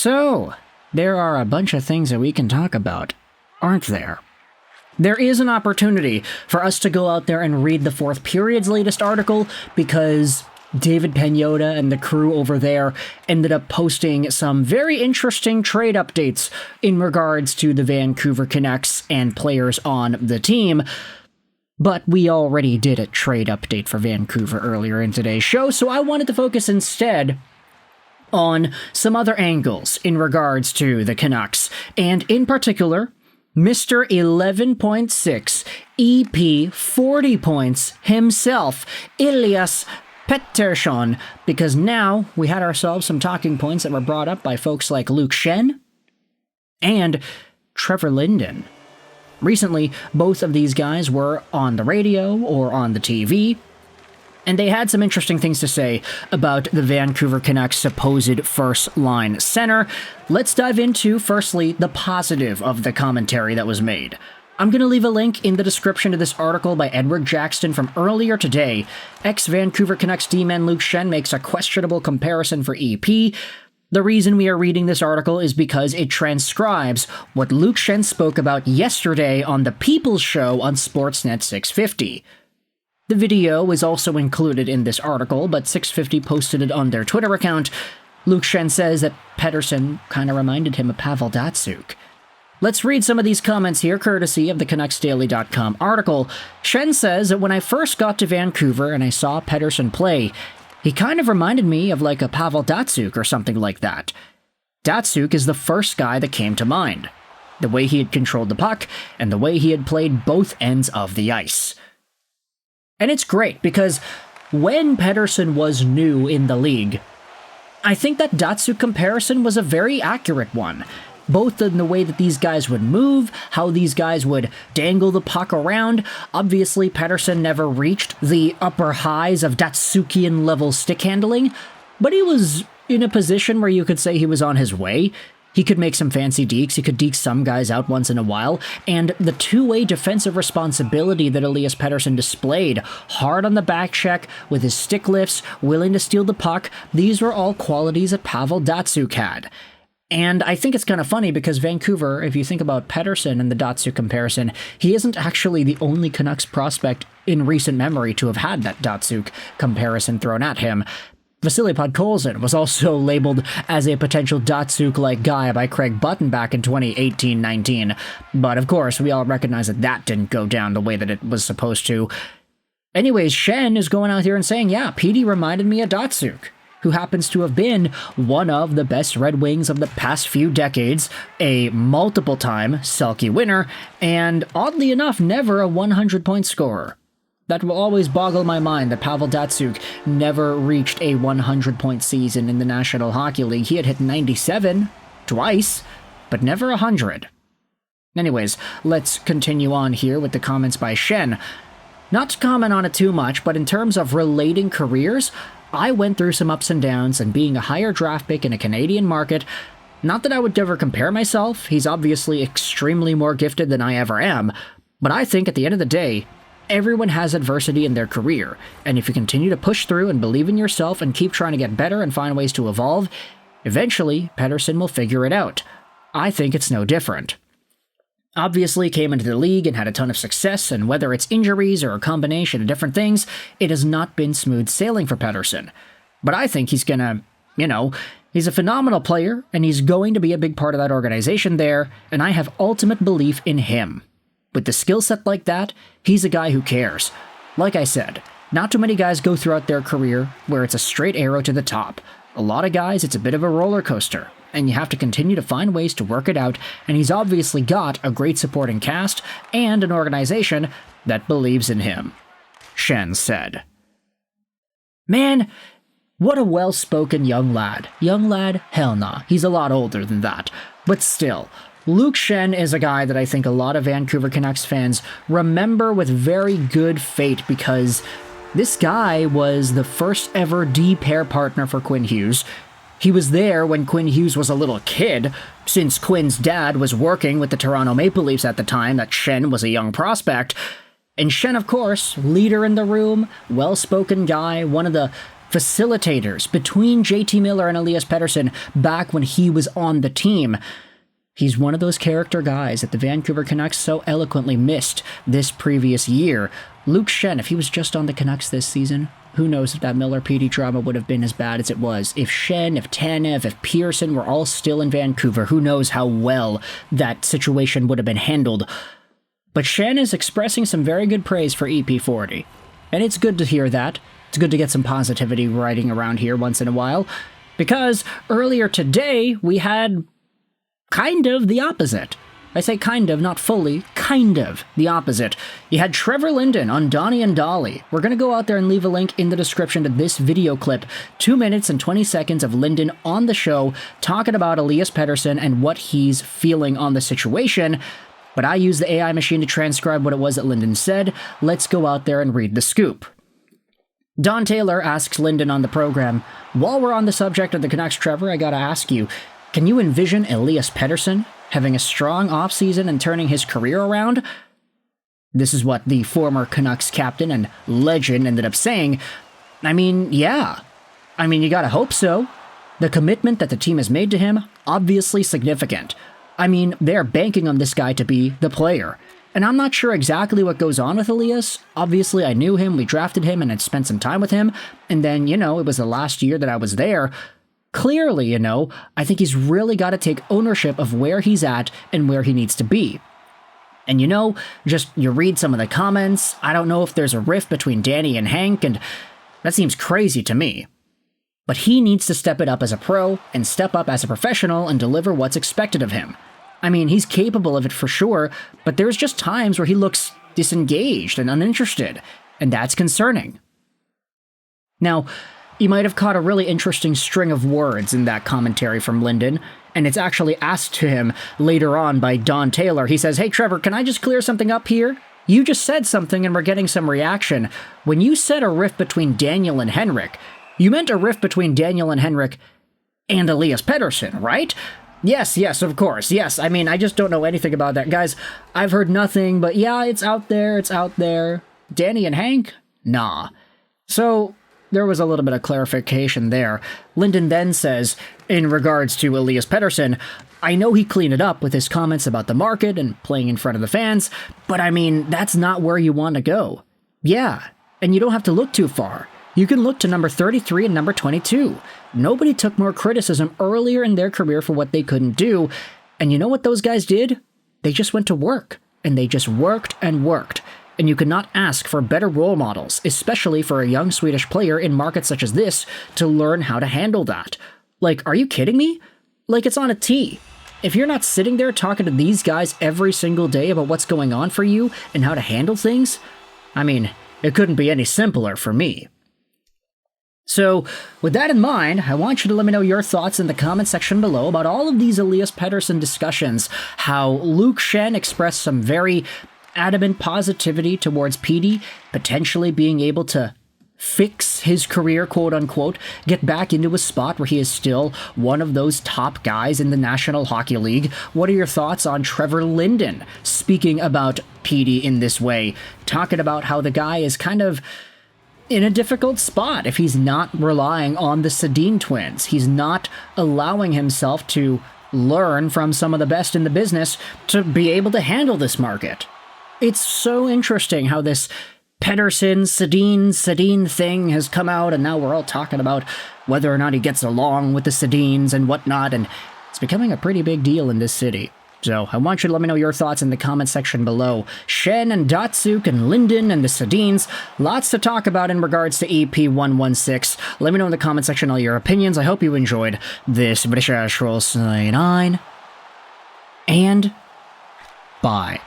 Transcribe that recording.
So, there are a bunch of things that we can talk about, aren't there? There is an opportunity for us to go out there and read the fourth period's latest article because David Pagnotta and the crew over there ended up posting some very interesting trade updates in regards to the Vancouver Canucks and players on the team. But we already did a trade update for Vancouver earlier in today's show, so I wanted to focus instead on some other angles in regards to the Canucks, and in particular, Mr. 11.6 EP 40 points himself, Elias Pettersson, because now we had ourselves some talking points that were brought up by folks like Luke Schenn and Trevor Linden. Recently, both of these guys were on the radio or on the TV, and they had some interesting things to say about the Vancouver Canucks' supposed first-line center. Let's dive into, firstly, the positive of the commentary that was made. I'm going to leave a link in the description to this article by Edward Jackson from earlier today. Ex-Vancouver Canucks D-man Luke Schenn makes a questionable comparison for EP. The reason we are reading this article is because it transcribes what Luke Schenn spoke about yesterday on the People's Show on Sportsnet 650. The video is also included in this article, but 650 posted it on their Twitter account. Luke Schenn says that Pettersson kind of reminded him of Pavel Datsyuk. Let's read some of these comments here, courtesy of the CanucksDaily.com article. Schenn says that when I first got to Vancouver and I saw Pettersson play, he kind of reminded me of like a Pavel Datsyuk or something like that. Datsyuk is the first guy that came to mind. The way he had controlled the puck, and the way he had played both ends of the ice. And it's great, because when Pettersson was new in the league, I think that Datsyuk comparison was a very accurate one. Both in the way that these guys would move, how these guys would dangle the puck around. Obviously, Pettersson never reached the upper highs of Datsyukian-level stick handling, but he was in a position where you could say he was on his way. He could make some fancy dekes, he could deke some guys out once in a while, and the two-way defensive responsibility that Elias Pettersson displayed, hard on the back check, with his stick lifts, willing to steal the puck, these were all qualities that Pavel Datsyuk had. And I think it's kind of funny because Vancouver, if you think about Pettersson and the Datsyuk comparison, he isn't actually the only Canucks prospect in recent memory to have had that Datsyuk comparison thrown at him. Vasily Podkolzin was also labeled as a potential Datsyuk-like guy by Craig Button back in 2018-19, but of course we all recognize that that didn't go down the way that it was supposed to. Anyways, Schenn is going out here and saying, yeah, Petey reminded me of Datsyuk, who happens to have been one of the best Red Wings of the past few decades, a multiple-time Selke winner, and oddly enough, never a 100-point scorer. That will always boggle my mind that Pavel Datsyuk never reached a 100-point season in the National Hockey League. He had hit 97 twice, but never 100. Anyways, let's continue on here with the comments by Schenn. Not to comment on it too much, but in terms of relating careers, I went through some ups and downs, and being a higher draft pick in a Canadian market, not that I would ever compare myself, he's obviously extremely more gifted than I ever am, but I think at the end of the day, everyone has adversity in their career, and if you continue to push through and believe in yourself and keep trying to get better and find ways to evolve, eventually Pettersson will figure it out. I think it's no different. Obviously came into the league and had a ton of success, and whether it's injuries or a combination of different things, it has not been smooth sailing for Pettersson. But I think he's gonna, he's a phenomenal player, and he's going to be a big part of that organization there, and I have ultimate belief in him. With the skill set like that, he's a guy who cares. Like I said, not too many guys go throughout their career where it's a straight arrow to the top. A lot of guys, it's a bit of a roller coaster, and you have to continue to find ways to work it out, and he's obviously got a great supporting cast and an organization that believes in him. Schenn said. Man, what a well-spoken young lad. Young lad? Hell nah. He's a lot older than that. But still, Luke Schenn is a guy that I think a lot of Vancouver Canucks fans remember with very good fate, because this guy was the first ever D-pair partner for Quinn Hughes. He was there when Quinn Hughes was a little kid, since Quinn's dad was working with the Toronto Maple Leafs at the time that Schenn was a young prospect. And Schenn, of course, leader in the room, well-spoken guy, one of the facilitators between JT Miller and Elias Pettersson back when he was on the team. He's one of those character guys that the Vancouver Canucks so eloquently missed this previous year. Luke Schenn, if he was just on the Canucks this season, who knows if that Miller-PD drama would have been as bad as it was. If Schenn, if Tanev, if Pearson were all still in Vancouver, who knows how well that situation would have been handled. But Schenn is expressing some very good praise for EP40. And it's good to hear that. It's good to get some positivity riding around here once in a while. Because earlier today, we had kind of the opposite. I say kind of, not fully, kind of the opposite. You had Trevor Linden on Donnie and Dolly. We're going to go out there and leave a link in the description to this video clip. 2 minutes and 20 seconds of Linden on the show talking about Elias Pettersson and what he's feeling on the situation. But I used the AI machine to transcribe what it was that Linden said. Let's go out there and read the scoop. Don Taylor asks Linden on the program, "While we're on the subject of the Canucks, Trevor, I gotta ask you, can you envision Elias Pettersson having a strong offseason and turning his career around?" This is what the former Canucks captain and legend ended up saying. I mean, yeah. I mean, you gotta hope so. The commitment that the team has made to him, obviously significant. I mean, they're banking on this guy to be the player. And I'm not sure exactly what goes on with Elias. Obviously, I knew him, we drafted him, and had spent some time with him. And then, it was the last year that I was there. Clearly, I think he's really got to take ownership of where he's at and where he needs to be. And you read some of the comments, I don't know if there's a rift between Danny and Hank, and that seems crazy to me. But he needs to step it up as a pro and step up as a professional and deliver what's expected of him. I mean, he's capable of it for sure, but there's just times where he looks disengaged and uninterested, and that's concerning. Now, you might have caught a really interesting string of words in that commentary from Linden, and it's actually asked to him later on by Don Taylor. He says, "Hey Trevor, can I just clear something up here? You just said something and we're getting some reaction. When you said a rift between Daniel and Henrik, you meant a rift between Daniel and Henrik and Elias Pettersson, right?" Yes, of course. Yes, I mean, I just don't know anything about that. Guys, I've heard nothing, but yeah, it's out there. Danny and Hank? Nah. So, there was a little bit of clarification there. Linden then says, in regards to Elias Pettersson, "I know he cleaned it up with his comments about the market and playing in front of the fans, but I mean, that's not where you want to go. Yeah, and you don't have to look too far. You can look to number 33 and number 22. Nobody took more criticism earlier in their career for what they couldn't do, and you know what those guys did? They just went to work, and they just worked and worked. And you could not ask for better role models, especially for a young Swedish player in markets such as this, to learn how to handle that. Like, are you kidding me? Like, it's on a tee. If you're not sitting there talking to these guys every single day about what's going on for you and how to handle things, I mean, it couldn't be any simpler for me." So, with that in mind, I want you to let me know your thoughts in the comment section below about all of these Elias Pettersson discussions, how Luke Schenn expressed some very adamant positivity towards PD, potentially being able to fix his career, quote-unquote, get back into a spot where he is still one of those top guys in the National Hockey League. What are your thoughts on Trevor Linden speaking about PD in this way, talking about how the guy is kind of in a difficult spot if he's not relying on the Sedin twins. He's not allowing himself to learn from some of the best in the business to be able to handle this market. It's so interesting how this Pettersson, Sedin thing has come out, and now we're all talking about whether or not he gets along with the Sedins and whatnot, and it's becoming a pretty big deal in this city. So I want you to let me know your thoughts in the comment section below. Schenn and Datsyuk and Linden and the Sedins. Lots to talk about in regards to EP116. Let me know in the comment section all your opinions. I hope you enjoyed this British Ashroll 9. And bye.